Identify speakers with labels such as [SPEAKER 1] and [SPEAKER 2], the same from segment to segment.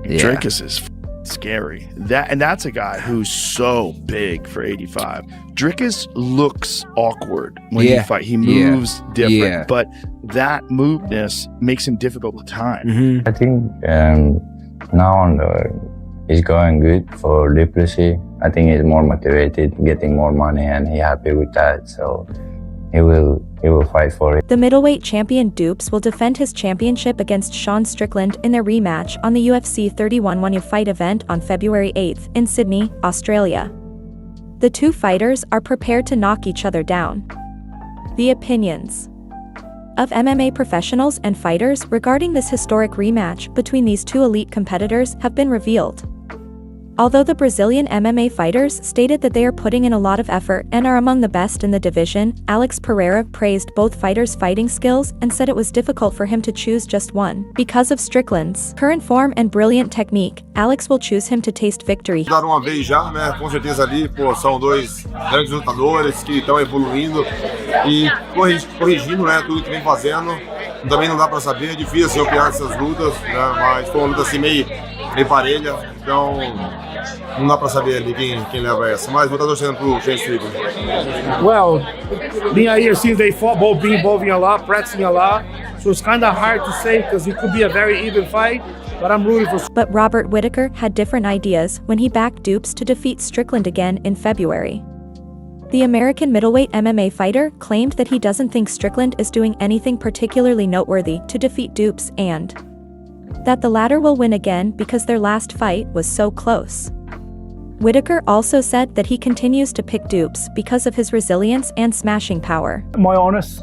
[SPEAKER 1] Yeah.
[SPEAKER 2] Dricus is scary. That's a guy who's so big for 85. Dricus looks awkward when he fight. He moves different, but that moveness makes him difficult to time.
[SPEAKER 1] Mm-hmm.
[SPEAKER 3] I think now it's going good for Du Plessis. I think he's more motivated, getting more money, and he's happy with that. So he will fight for it.
[SPEAKER 4] The middleweight champion Dupes will defend his championship against Sean Strickland in their rematch on the UFC 31 One Fight event on February 8th in Sydney, Australia. The two fighters are prepared to knock each other down. The opinions of MMA professionals and fighters regarding this historic rematch between these two elite competitors have been revealed. Although the Brazilian MMA fighters stated that they are putting in a lot of effort and are among the best in the division, Alex Pereira praised both fighters' fighting skills and said it was difficult for him to choose just one. Because of Strickland's current form and brilliant technique, Alex will choose him to taste victory.
[SPEAKER 5] Dar uma vez já, né? Com certeza ali, são dois grandes lutadores que estão evoluindo e corrigindo, né, tudo que vem fazendo. Também não dá para saber, é difícil opinar essas lutas, né? Mas foi uma luta assim meio parelha, então não dá pra saber ali quem leva essa, mas vou estar torcendo pro Shane Strickland.
[SPEAKER 6] Well, being out here since they fought, both involving a lot, practicing a lot, so it's kind of hard to say because it could be a very even fight, but I'm rooting for.
[SPEAKER 4] But Robert Whittaker had different ideas when he backed Dupes to defeat Strickland again in February. The American middleweight MMA fighter claimed that he doesn't think Strickland is doing anything particularly noteworthy to defeat Dupes and that the latter will win again because their last fight was so close. Whittaker also said that he continues to pick Dupes because of his resilience and smashing power.
[SPEAKER 6] My honest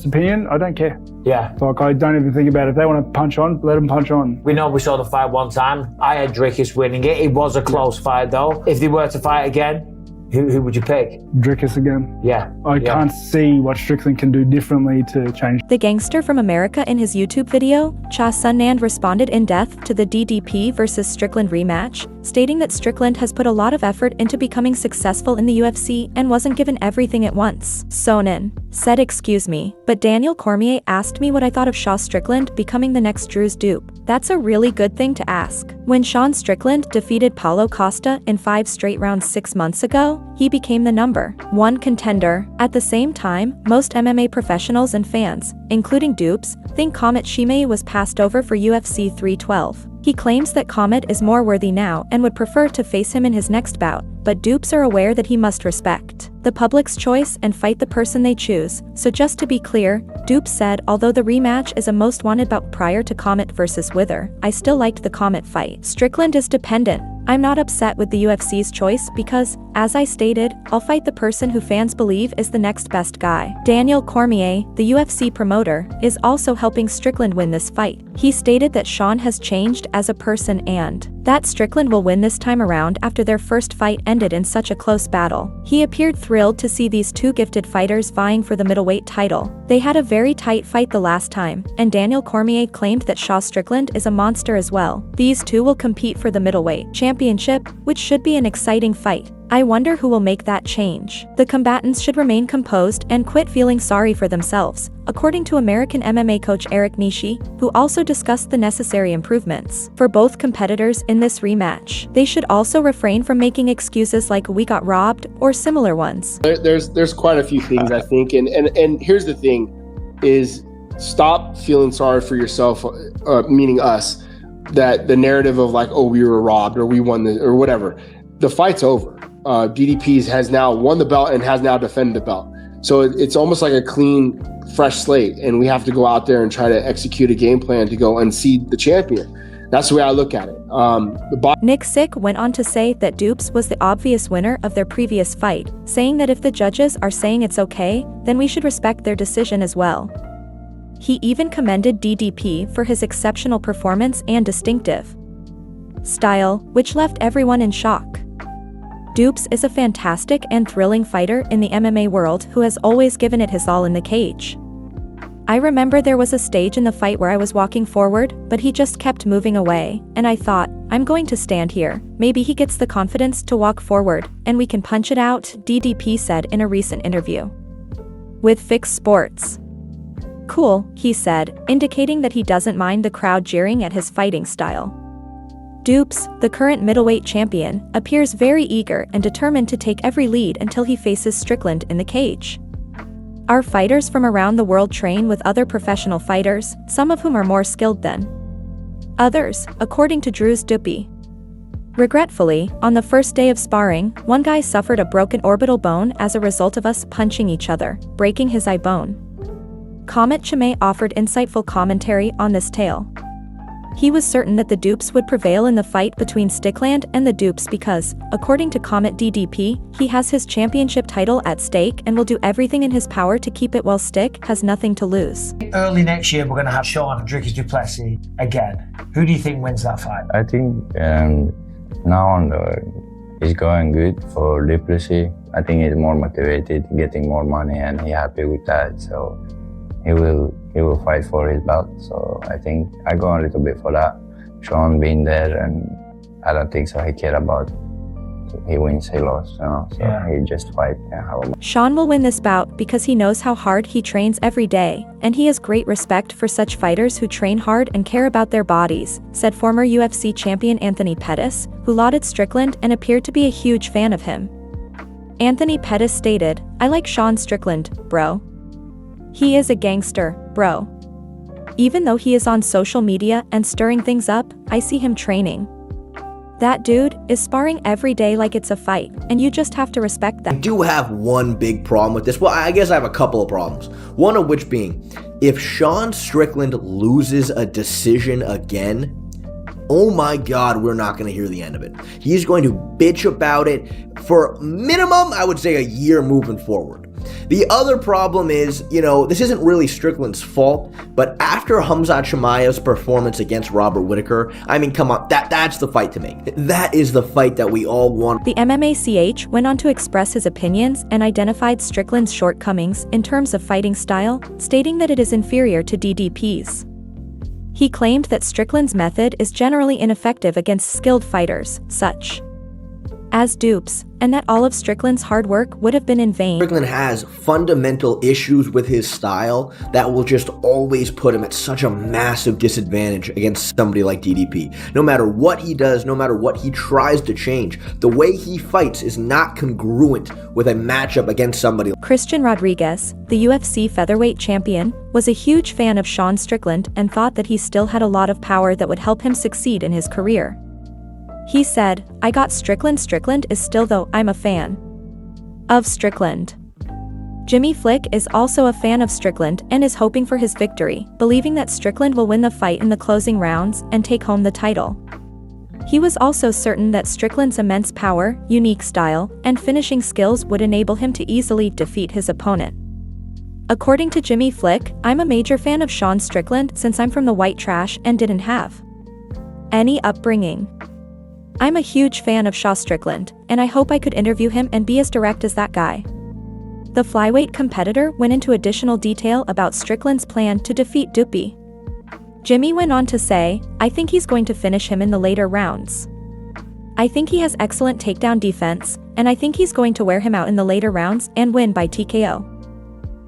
[SPEAKER 6] opinion, I don't care.
[SPEAKER 7] Yeah.
[SPEAKER 6] Like, I don't even think about it. If they want to punch on, let them punch on.
[SPEAKER 7] We know we saw the fight one time. I had Dricus winning it. It was a close fight though. If they were to fight again, who would you pick?
[SPEAKER 6] Dricus again.
[SPEAKER 7] Yeah.
[SPEAKER 6] I can't see what Strickland can do differently to change.
[SPEAKER 4] The gangster from America in his YouTube video, Cha Sunnand, responded in depth to the DDP versus Strickland rematch, stating that Strickland has put a lot of effort into becoming successful in the UFC and wasn't given everything at once. Sonnen said, "Excuse me, but Daniel Cormier asked me what I thought of Sean Strickland becoming the next Drew's dupe. That's a really good thing to ask." When Sean Strickland defeated Paulo Costa in 5 straight rounds 6 months ago, he became the #1 contender. At the same time, most MMA professionals and fans, including Dupes, think Comet Shimei was passed over for UFC 312. He claims that Comet is more worthy now and would prefer to face him in his next bout, but Dupes are aware that he must respect the public's choice and fight the person they choose. So just to be clear, Dupes said, although the rematch is a most wanted bout prior to Comet versus Wither, I still liked the Comet fight. Strickland is dependent. I'm not upset with the UFC's choice because, as I stated, I'll fight the person who fans believe is the next best guy. Daniel Cormier, the UFC promoter, is also helping Strickland win this fight. He stated that Sean has changed as a person and that Strickland will win this time around after their first fight ended in such a close battle. He appeared thrilled to see these two gifted fighters vying for the middleweight title. They had a very tight fight the last time, and Daniel Cormier claimed that Sean Strickland is a monster as well. These two will compete for the middleweight championship, which should be an exciting fight. I wonder who will make that change. The combatants should remain composed and quit feeling sorry for themselves, according to American MMA coach Eric Nishi, who also discussed the necessary improvements for both competitors in this rematch. They should also refrain from making excuses like "we got robbed" or similar ones.
[SPEAKER 8] There's quite a few things, I think, and here's the thing, is stop feeling sorry for yourself, meaning us, that the narrative of like, oh, we were robbed or we won this or whatever. The fight's over. DDP has now won the belt and has now defended the belt. So it's almost like a clean, fresh slate, and we have to go out there and try to execute a game plan to go unseat the champion. That's the way I look at it.
[SPEAKER 4] Nick Sick went on to say that Dupes was the obvious winner of their previous fight, saying that if the judges are saying it's okay, then we should respect their decision as well. He even commended DDP for his exceptional performance and distinctive style, which left everyone in shock. Dupes is a fantastic and thrilling fighter in the MMA world who has always given it his all in the cage. I remember there was a stage in the fight where I was walking forward, but he just kept moving away, and I thought, I'm going to stand here. Maybe he gets the confidence to walk forward, and we can punch it out, DDP said in a recent interview with Fix Sports. Cool, he said, indicating that he doesn't mind the crowd jeering at his fighting style. Dupes, the current middleweight champion, appears very eager and determined to take every lead until he faces Strickland in the cage. Our fighters from around the world train with other professional fighters, some of whom are more skilled than others, according to Dricus Du Plessis. Regretfully, on the first day of sparring, one guy suffered a broken orbital bone as a result of us punching each other, breaking his eye bone. Comet Chimay offered insightful commentary on this tale. He was certain that the Dupes would prevail in the fight between Strickland and the Dupes because, according to Comet DDP, he has his championship title at stake and will do everything in his power to keep it while Stick has nothing to lose.
[SPEAKER 7] Early next year, we're going to have Sean and Dricus Du Plessis again. Who do you think wins that fight?
[SPEAKER 3] I think now on it's going good for Du Plessis. I think he's more motivated, getting more money, and he's happy with that. So he will fight for his belt. So I think I go a little bit for that. Sean being there, and I don't think so he care about he wins, he lost, you know. So he just fight and have a
[SPEAKER 4] Sean will win this bout because he knows how hard he trains every day, and he has great respect for such fighters who train hard and care about their bodies, said former UFC champion Anthony Pettis, who lauded Strickland and appeared to be a huge fan of him. Anthony Pettis stated, "I like Sean Strickland, bro. He is a gangster, bro. Even though he is on social media and stirring things up, I see him training. That dude is sparring every day like it's a fight, and you just have to respect that."
[SPEAKER 1] I do have one big problem with this. Well, I guess I have a couple of problems. One of which being, if Sean Strickland loses a decision again, oh my God, we're not going to hear the end of it. He's going to bitch about it for minimum, I would say, a year moving forward. The other problem is, this isn't really Strickland's fault, but after Khamzat Chimaev's performance against Robert Whittaker, I mean, come on, that's the fight to make. That is the fight that we all want.
[SPEAKER 4] The MMACH went on to express his opinions and identified Strickland's shortcomings in terms of fighting style, stating that it is inferior to DDP's. He claimed that Strickland's method is generally ineffective against skilled fighters, such as Dupes, and that all of Strickland's hard work would have been in vain.
[SPEAKER 1] Strickland has fundamental issues with his style that will just always put him at such a massive disadvantage against somebody like DDP. No matter what he does, no matter what he tries to change, the way he fights is not congruent with a matchup against somebody.
[SPEAKER 4] Christian Rodriguez, the UFC featherweight champion, was a huge fan of Sean Strickland and thought that he still had a lot of power that would help him succeed in his career. He said, "I got Strickland. Strickland is still, though I'm a fan of Strickland." Jimmy Flick is also a fan of Strickland and is hoping for his victory, believing that Strickland will win the fight in the closing rounds and take home the title. He was also certain that Strickland's immense power, unique style, and finishing skills would enable him to easily defeat his opponent. According to Jimmy Flick, "I'm a major fan of Sean Strickland since I'm from the white trash and didn't have any upbringing. I'm a huge fan of Sean Strickland, and I hope I could interview him and be as direct as that guy." The flyweight competitor went into additional detail about Strickland's plan to defeat Du Plessis. Jimmy went on to say, "I think he's going to finish him in the later rounds. I think he has excellent takedown defense, and I think he's going to wear him out in the later rounds and win by TKO."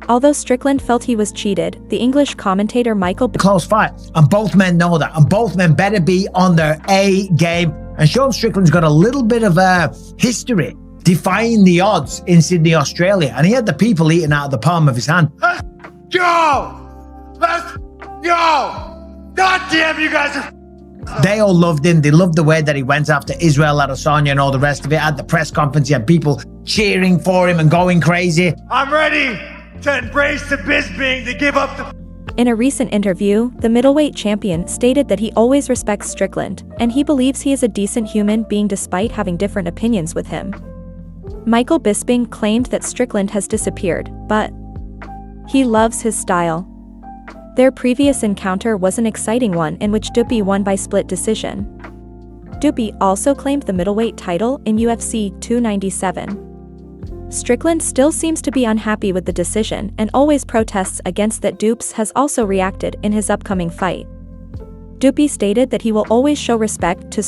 [SPEAKER 4] Although Strickland felt he was cheated, the English commentator Michael...
[SPEAKER 9] Close fight, and both men know that, and both men better be on their A game. And Sean Strickland's got a little bit of a history defying the odds in Sydney, Australia, and he had the people eating out of the palm of his hand.
[SPEAKER 6] Let's go! Let's go! God damn, you guys are...
[SPEAKER 9] They all loved him. They loved the way that he went after Israel Adesanya and all the rest of it. At the press conference, he had people cheering for him and going crazy.
[SPEAKER 6] I'm ready to embrace the Bisping, to give up the...
[SPEAKER 4] In a recent interview, the middleweight champion stated that he always respects Strickland, and he believes he is a decent human being despite having different opinions with him. Michael Bisping claimed that Strickland has disappeared, but he loves his style. Their previous encounter was an exciting one in which Du Plessis won by split decision. Du Plessis also claimed the middleweight title in UFC 297. Strickland still seems to be unhappy with the decision and always protests against that. Dupes has also reacted in his upcoming fight. Du Plessis stated that he will always show respect to